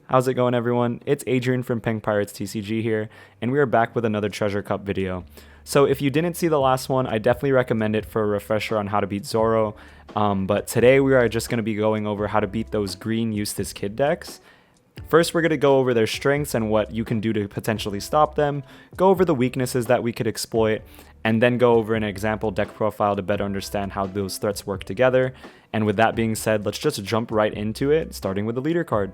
How's it going, everyone? It's Adrian from Pink Pirates TCG here, and we are back with another Treasure Cup video. So if you didn't see the last one, I definitely recommend it for a refresher on how to beat Zoro. But today we are just going to be going over how to beat those green Eustass Kid decks. First, we're going to go over their strengths and what you can do to potentially stop them, go over the weaknesses that we could exploit, and then go over an example deck profile to better understand how those threats work together. And with that being said, let's just jump right into it, starting with the leader card.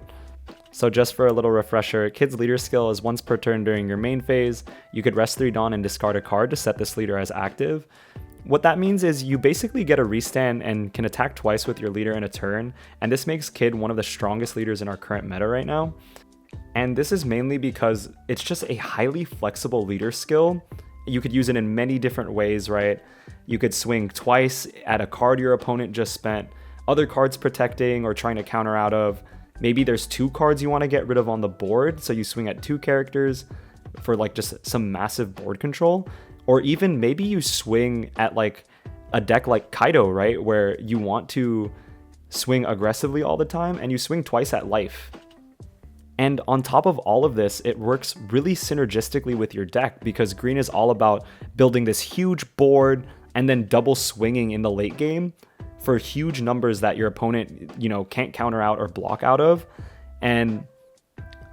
So just for a little refresher, Kid's leader skill is once per turn during your main phase. You could rest 3 Dawn and discard a card to set this leader as active. What that means is you basically get a restand and can attack twice with your leader in a turn, and this makes Kid one of the strongest leaders in our current meta right now. And this is mainly because it's just a highly flexible leader skill. You could use it in many different ways, right? You could swing twice at a card your opponent just spent, other cards protecting or trying to counter out of. Maybe there's 2 cards you want to get rid of on the board, so you swing at 2 characters for like just some massive board control. Or even maybe you swing at like a deck like Kaido, right? Where you want to swing aggressively all the time and you swing twice at life. And on top of all of this, it works really synergistically with your deck because green is all about building this huge board and then double swinging in the late game for huge numbers that your opponent, can't counter out or block out of. And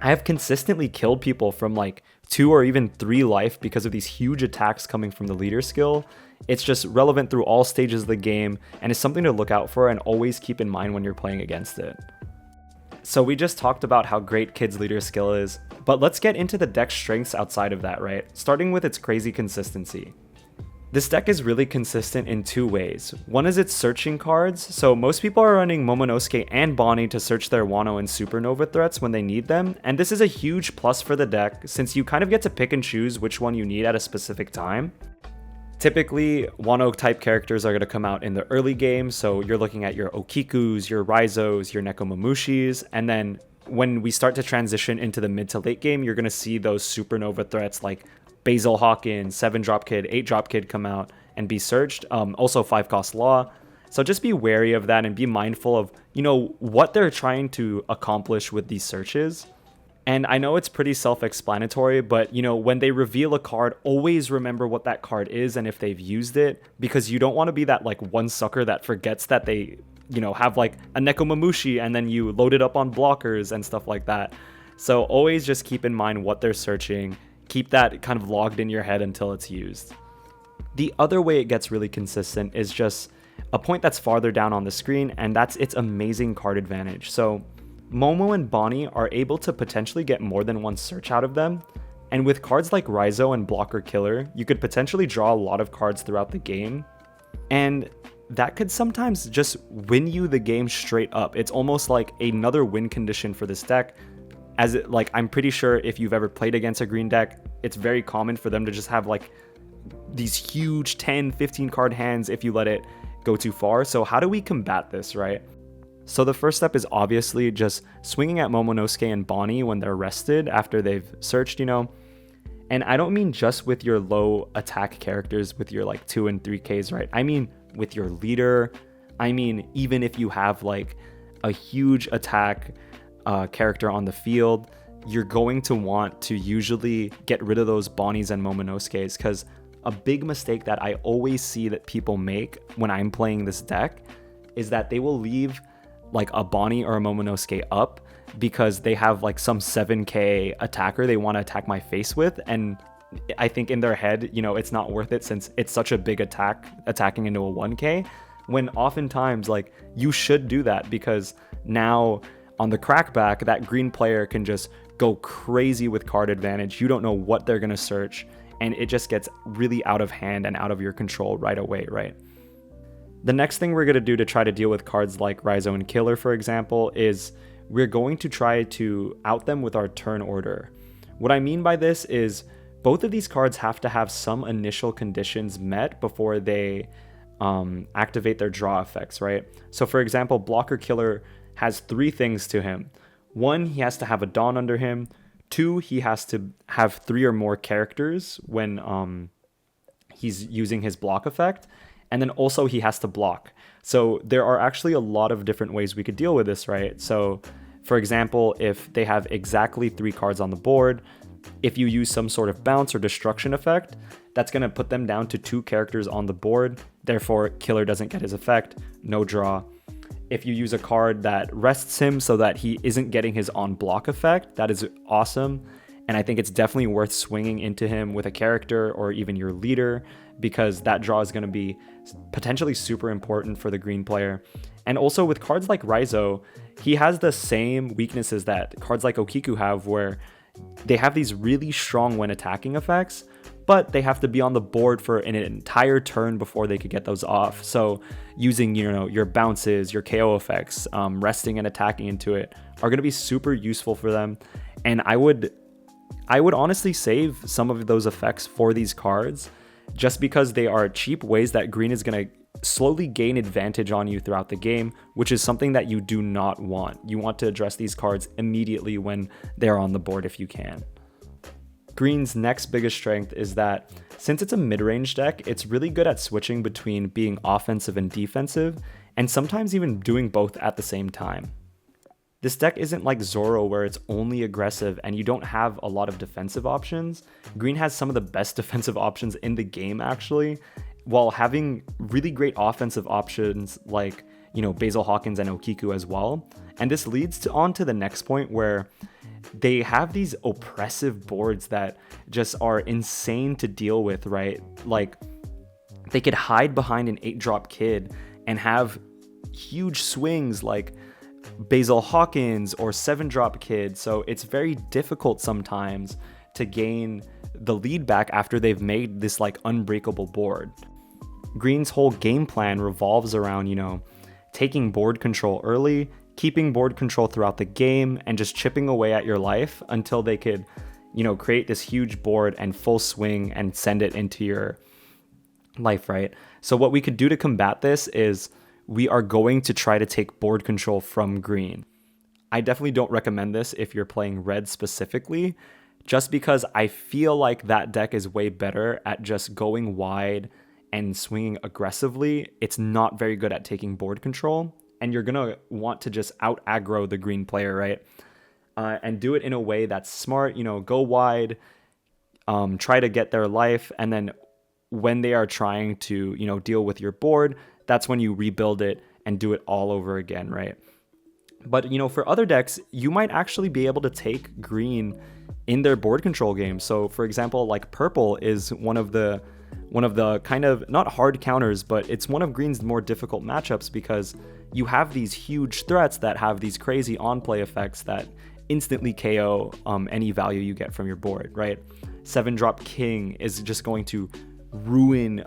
I have consistently killed people from like 2 or even 3 life because of these huge attacks coming from the leader skill. It's just relevant through all stages of the game and is something to look out for and always keep in mind when you're playing against it. So we just talked about how great Kid's leader skill is, but let's get into the deck's strengths outside of that, right? Starting with its crazy consistency. This deck is really consistent in 2 ways. One is its searching cards, so most people are running Momonosuke and Bonnie to search their Wano and Supernova threats when they need them, and this is a huge plus for the deck since you kind of get to pick and choose which one you need at a specific time. Typically, Wano type characters are going to come out in the early game, so you're looking at your Okikus, your Raizos, your Nekomamushis, and then when we start to transition into the mid to late game, you're going to see those Supernova threats like Basil Hawkins, 7-drop Kid, 8-drop Kid come out and be searched. Also 5-cost Law. So just be wary of that and be mindful of, what they're trying to accomplish with these searches. And I know it's pretty self-explanatory, but, when they reveal a card, always remember what that card is and if they've used it, because you don't want to be that, like, one sucker that forgets that they, have, like, a Nekomamushi and then you load it up on blockers and stuff like that. So always just keep in mind what they're searching. Keep that kind of logged in your head until it's used. The other way it gets really consistent is just a point that's farther down on the screen, and that's its amazing card advantage. So Momo and Bonnie are able to potentially get more than one search out of them, and with cards like Raizo and Blocker Killer, you could potentially draw a lot of cards throughout the game, and that could sometimes just win you the game straight up. It's almost like another win condition for this deck. I'm pretty sure if you've ever played against a green deck, it's very common for them to just have like these huge 10, 15 card hands if you let it go too far. So how do we combat this, right? So the first step is obviously just swinging at Momonosuke and Bonnie when they're rested after they've searched, And I don't mean just with your low attack characters with your like 2 and 3Ks, right? I mean with your leader. I mean, even if you have like a huge attack character on the field, you're going to want to usually get rid of those Bonnies and Momonosuke's, because a big mistake that I always see that people make when I'm playing this deck is that they will leave like a Bonnie or a Momonosuke up because they have like some 7k attacker they want to attack my face with, and I think in their head, it's not worth it since it's such a big attack attacking into a 1k, when oftentimes like you should do that because now on the crackback, that green player can just go crazy with card advantage. You don't know what they're going to search, and it just gets really out of hand and out of your control right away, right? The next thing we're going to do to try to deal with cards like Raizo and Killer, for example, is we're going to try to out them with our turn order. What I mean by this is both of these cards have to have some initial conditions met before they activate their draw effects, right? So for example, Blocker Killer has 3 things to him. 1, he has to have a Dawn under him. 2, he has to have 3 or more characters when he's using his block effect. And then also he has to block. So there are actually a lot of different ways we could deal with this, right? So For example, if they have exactly 3 cards on the board, if you use some sort of bounce or destruction effect, that's going to put them down to 2 characters on the board. Therefore, killer doesn't get his effect, no draw. If you use a card that rests him so that he isn't getting his on block effect, that is awesome. And I think it's definitely worth swinging into him with a character or even your leader, because that draw is going to be potentially super important for the green player. And also with cards like Raizo, he has the same weaknesses that cards like Okiku have, where they have these really strong when attacking effects, but they have to be on the board for an entire turn before they could get those off. So using, your bounces, your KO effects, resting and attacking into it are going to be super useful for them. And I would honestly save some of those effects for these cards, just because they are cheap ways that green is going to slowly gain advantage on you throughout the game, which is something that you do not want. You want to address these cards immediately when they're on the board if you can. Green's next biggest strength is that since it's a mid-range deck, it's really good at switching between being offensive and defensive, and sometimes even doing both at the same time. This deck isn't like Zoro where it's only aggressive and you don't have a lot of defensive options. Green has some of the best defensive options in the game actually, while having really great offensive options like, Basil Hawkins and Okiku as well. And this leads on to the next point, where they have these oppressive boards that just are insane to deal with, right? Like, they could hide behind an 8-drop kid and have huge swings like Basil Hawkins or 7-drop kid. So it's very difficult sometimes to gain the lead back after they've made this like unbreakable board. Green's whole game plan revolves around, taking board control early, keeping board control throughout the game, and just chipping away at your life until they could, create this huge board and full swing and send it into your life, right? So what we could do to combat this is we are going to try to take board control from green. I definitely don't recommend this if you're playing red specifically, just because I feel like that deck is way better at just going wide and swinging aggressively. It's not very good at taking board control, and you're gonna want to just out aggro the green player, right? And do it in a way that's smart, go wide, try to get their life, and then when they are trying to, deal with your board, that's when you rebuild it and do it all over again, right? But, for other decks, you might actually be able to take green in their board control game. So, for example, like purple is one of the kind of not hard counters, but it's one of green's more difficult matchups, because you have these huge threats that have these crazy on-play effects that instantly KO any value you get from your board, right? 7-drop king is just going to ruin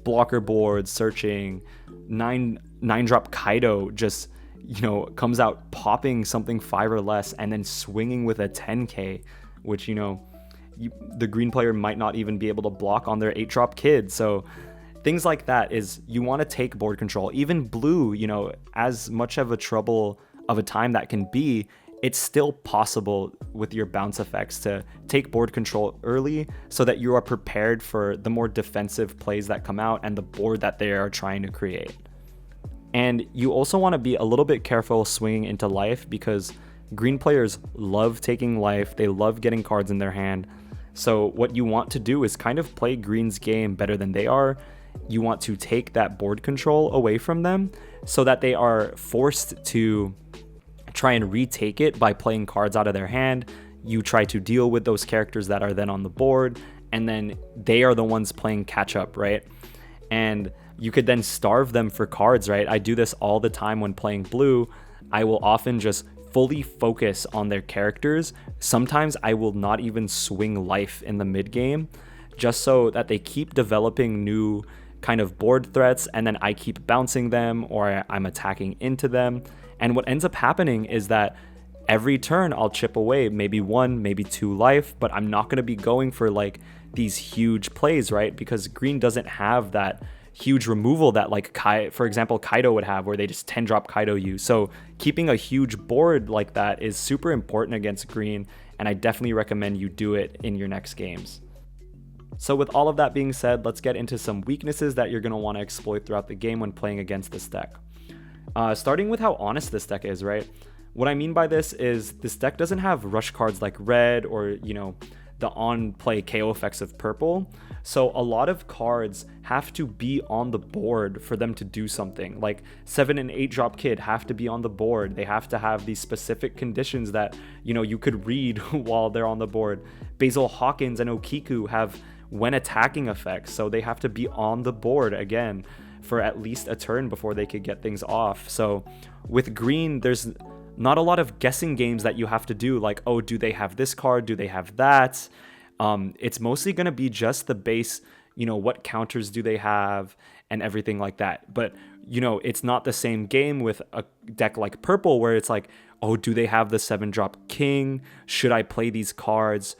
blocker boards, searching. 9-drop Kaido just, comes out popping something 5 or less and then swinging with a 10k, which, the green player might not even be able to block on their 8-drop kid. So things like that is, you want to take board control. Even blue, as much of a trouble of a time that can be, it's still possible with your bounce effects to take board control early so that you are prepared for the more defensive plays that come out and the board that they are trying to create. And you also want to be a little bit careful swinging into life, because green players love taking life. They love getting cards in their hand. So what you want to do is kind of play green's game better than they are. You want to take that board control away from them so that they are forced to try and retake it by playing cards out of their hand. You try to deal with those characters that are then on the board, and then they are the ones playing catch up, right? And you could then starve them for cards, right? I do this all the time when playing blue. I will often just fully focus on their characters. Sometimes I will not even swing life in the mid game, just so that they keep developing new kind of board threats, and then I keep bouncing them or I'm attacking into them. And what ends up happening is that every turn I'll chip away maybe 1, maybe 2 life, but I'm not going to be going for like these huge plays, right? Because green doesn't have that huge removal that like for example Kaido would have, where they just 10-drop Kaido you. So keeping a huge board like that is super important against green, and I definitely recommend you do it in your next games. So with all of that being said, let's get into some weaknesses that you're going to want to exploit throughout the game when playing against this deck. Starting with how honest this deck is, right? What I mean by this is this deck doesn't have rush cards like red or, you know, the on-play KO effects of purple. So a lot of cards have to be on the board for them to do something. Like 7 and 8 drop Kid have to be on the board. They have to have these specific conditions that, you know, you could read while they're on the board. Basil Hawkins and Okiku have when attacking effects, so they have to be on the board again for at least a turn before they could get things off. So with green, there's not a lot of guessing games that you have to do, like, oh, do they have this card? Do they have that? It's mostly going to be just the base, you know, what counters do they have and everything like that. But, you know, it's not the same game with a deck like purple where it's like, oh, do they have the 7-drop king? Should I play these cards?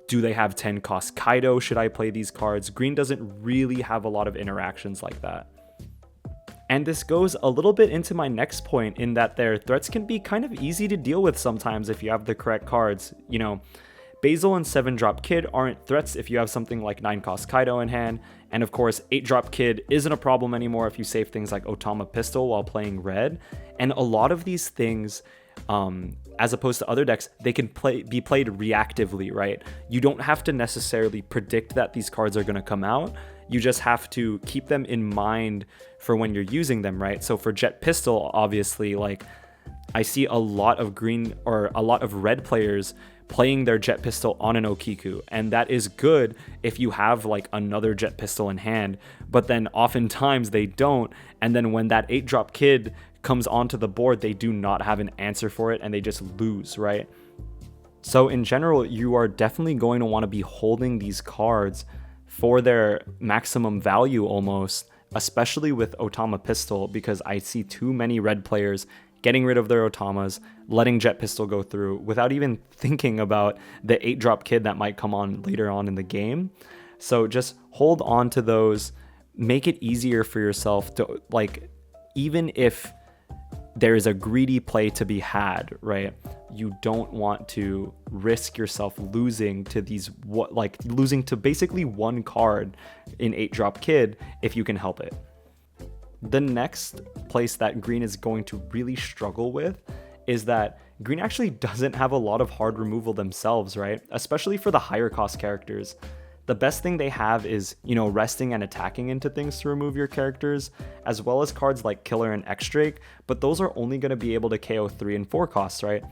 Do they have 10 cost Kaido? Should I play these cards? Green doesn't really have a lot of interactions like that. And this goes a little bit into my next point in that their threats can be kind of easy to deal with sometimes if you have the correct cards. You know, Basil and 7-drop Kid aren't threats if you have something like 9 cost Kaido in hand. And of course, 8-drop Kid isn't a problem anymore if you save things like Otama Pistol while playing red. And a lot of these things, as opposed to other decks, they can be played reactively, right? You don't have to necessarily predict that these cards are going to come out. You just have to keep them in mind for when you're using them, right? So for Jet Pistol, obviously, like, I see a lot of green or a lot of red players playing their Jet Pistol on an Okiku, and that is good if you have like another Jet Pistol in hand, but then oftentimes they don't, and then when that 8-drop Kid comes onto the board, they do not have an answer for it and they just lose, right? So in general, you are definitely going to want to be holding these cards for their maximum value almost, especially with Otama Pistol, because I see too many red players getting rid of their Otamas, letting Jet Pistol go through without even thinking about the 8-drop Kid that might come on later on in the game. So just hold on to those, make it easier for yourself to, like, even if there is a greedy play to be had, right? You don't want to risk yourself losing to these, losing to basically one card in 8-drop Kid if you can help it. The next place that green is going to really struggle with is that green actually doesn't have a lot of hard removal themselves, right? Especially for the higher cost characters. The best thing they have is, you know, resting and attacking into things to remove your characters, as well as cards like Killer and X-Drake, but those are only going to be able to KO 3 and 4 costs, right?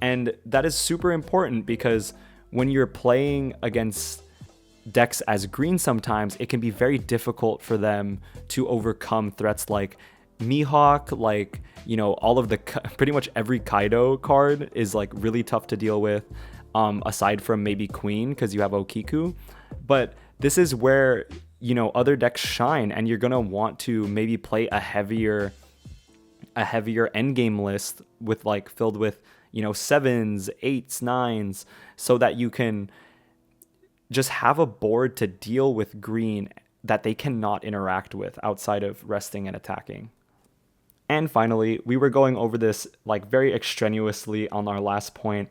And that is super important because when you're playing against decks as green, sometimes it can be very difficult for them to overcome threats like Mihawk, like, you know, all of the, pretty much every Kaido card is like really tough to deal with. Aside from maybe Queen, because you have Okiku. But this is where, you know, other decks shine, and you're gonna want to maybe play a heavier endgame list with like filled with, you know, 7s, 8s, 9s, so that you can just have a board to deal with green that they cannot interact with outside of resting and attacking. And finally, we were going over this like very extraneously on our last point.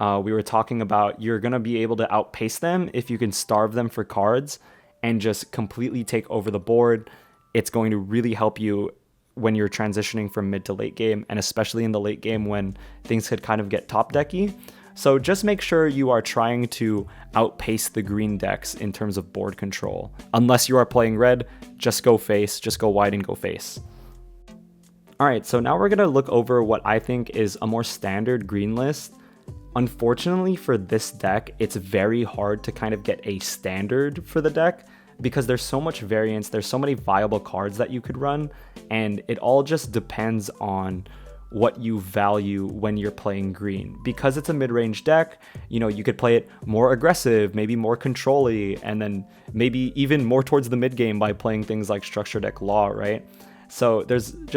We were talking about you're going to be able to outpace them if you can starve them for cards and just completely take over the board. It's going to really help you when you're transitioning from mid to late game, and especially in the late game when things could kind of get top decky. So just make sure you are trying to outpace the green decks in terms of board control. Unless you are playing red, just go face, just go wide and go face. All right, so now we're going to look over what I think is a more standard green list. Unfortunately for this deck, it's very hard to kind of get a standard for the deck because there's so much variance, there's so many viable cards that you could run, and it all just depends on what you value when you're playing green. Because it's a mid-range deck, you know, you could play it more aggressive, maybe more control-y, and then maybe even more towards the mid game by playing things like Structure Deck Law, right? So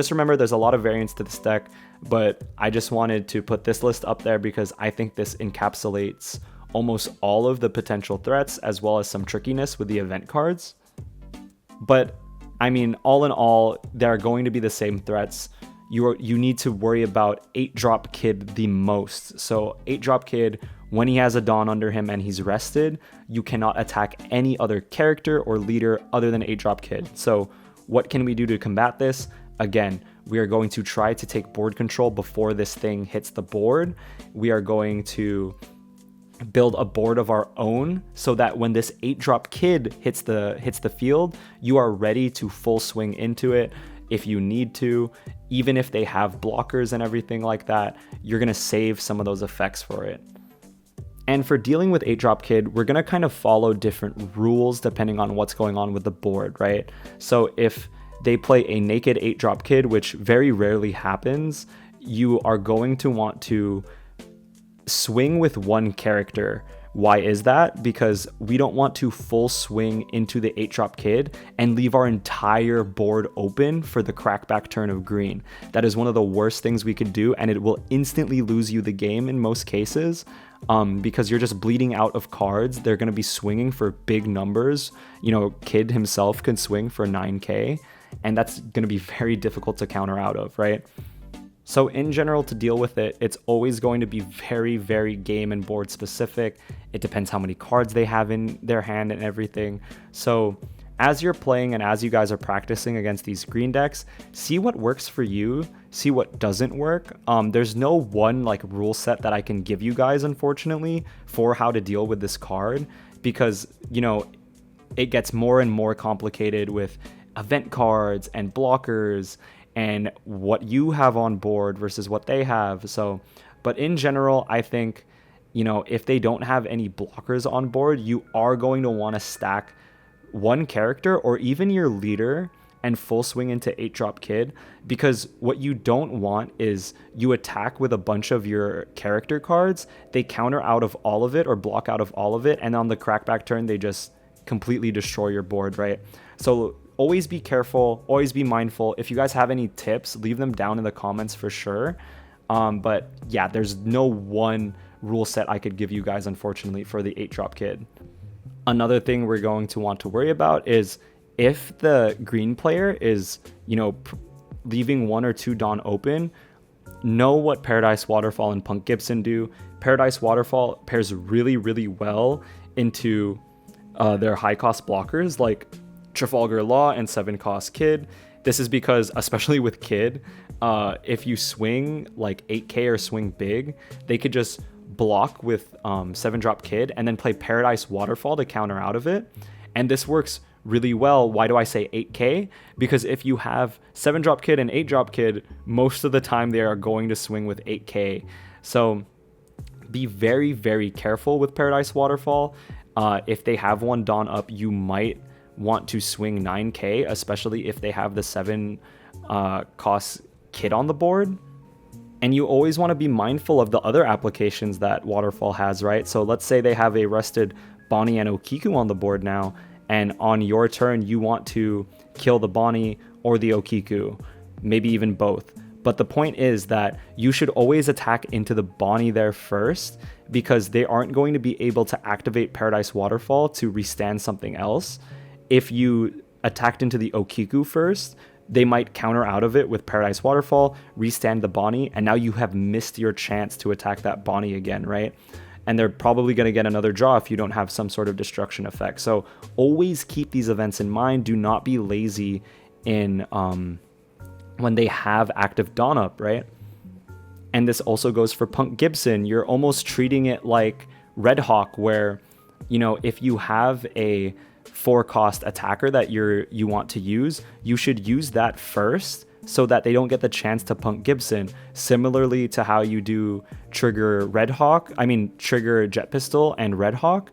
remember there's a lot of variance to this deck, but I just wanted to put this list up there because I think this encapsulates almost all of the potential threats as well as some trickiness with the event cards. But I mean, all in all, they're going to be the same threats. You need to worry about 8-drop Kid the most. So 8-drop Kid, when he has a Dawn under him and he's rested, you cannot attack any other character or leader other than 8-drop Kid. So what can we do to combat this? Again, We are going to try to take board control before this thing hits the board. We are going to build a board of our own so that when this 8-drop kid hits the field, you are ready to full swing into it if you need to. Even if they have blockers and everything like that, you're going to save some of those effects for it. And for dealing with 8-drop kid, we're going to kind of follow different rules depending on what's going on with the board, right? So if they play a naked 8-drop kid, which very rarely happens, you are going to want to swing with one character. Why is that? Because we don't want to full swing into the 8-drop kid and leave our entire board open for the crackback turn of green. That is one of the worst things we could do, and it will instantly lose you the game in most cases, because you're just bleeding out of cards. They're going to be swinging for big numbers. You know, Kid himself can swing for 9k, and that's going to be very difficult to counter out of, right? So in general, to deal with it, it's always going to be very, very game and board specific. It depends how many cards they have in their hand and everything. So as you're playing and as you guys are practicing against these green decks, see what works for you, see what doesn't work. There's no one like rule set that I can give you guys, unfortunately, for how to deal with this card, because, you know, it gets more and more complicated with event cards and blockers and what you have on board versus what they have. So, but in general, I think, you know, if they don't have any blockers on board, you are going to want to stack one character or even your leader and full swing into 8-drop kid, because what you don't want is you attack with a bunch of your character cards, they counter out of all of it or block out of all of it, and on the crackback turn, they just completely destroy your board, right? So always be careful, always be mindful. If you guys have any tips, leave them down in the comments for sure. But yeah, there's no one rule set I could give you guys, unfortunately, for the 8-drop kid. Another thing we're going to want to worry about is if the green player is, you know, leaving 1 or 2 Dawn open, know what Paradise Waterfall and Punk Gibson do. Paradise Waterfall pairs really, really well into their high cost blockers like Trafalgar Law and 7-cost Kid. This is because, especially with Kid, if you swing like 8k or swing big, they could just block with 7-drop Kid and then play Paradise Waterfall to counter out of it. And this works really well. Why do I say 8k? Because if you have 7-drop Kid and 8-drop Kid, most of the time they are going to swing with 8k. So be very, very careful with Paradise Waterfall. If they have one Dawn up, you might want to swing 9k, especially if they have the 7 cost Kid on the board. And you always want to be mindful of the other applications that Waterfall has, right? So let's say they have a rested Bonnie and Okiku on the board now, and on your turn you want to kill the Bonnie or the Okiku, maybe even both. But the point is that you should always attack into the Bonnie there first, because they aren't going to be able to activate Paradise Waterfall to restand something else. If you attacked into the Okiku first, they might counter out of it with Paradise Waterfall, restand the Bonnie, and now you have missed your chance to attack that Bonnie again, right? And they're probably going to get another draw if you don't have some sort of destruction effect. So always keep these events in mind. Do not be lazy in when they have active Dawn up, right? And this also goes for Punk Gibson. You're almost treating it like Red Hawk, where, you know, if you have a 4-cost attacker that you want to use, you should use that first so that they don't get the chance to Punk Gibson. Similarly to how you do trigger trigger Jet Pistol and Red Hawk,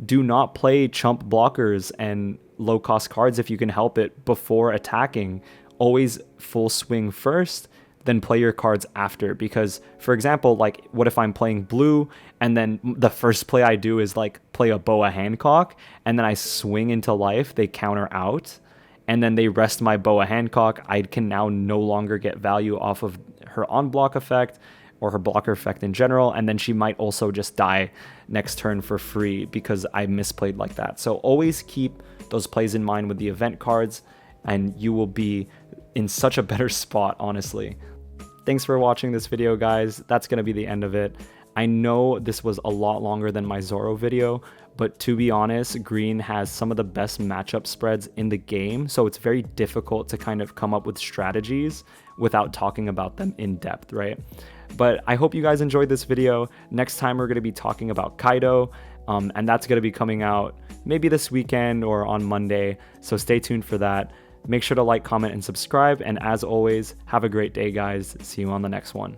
do not play chump blockers and low cost cards if you can help it before attacking. Always full swing first, then play your cards after. Because, for example, like, what if I'm playing blue and then the first play I do is like play a Boa Hancock and then I swing into life, they counter out, and then they rest my Boa Hancock. I can now no longer get value off of her on block effect or her blocker effect in general, and then she might also just die next turn for free because I misplayed like that. So always keep those plays in mind with the event cards, and you will be in such a better spot, honestly. Thanks for watching this video, guys. That's going to be the end of it. I know this was a lot longer than my Zoro video, but to be honest, green has some of the best matchup spreads in the game, so it's very difficult to kind of come up with strategies without talking about them in depth, right? But I hope you guys enjoyed this video. Next time we're going to be talking about Kaido, and that's going to be coming out maybe this weekend or on Monday, so stay tuned for that. Make sure to like, comment, and subscribe, and as always, have a great day, guys. See you on the next one.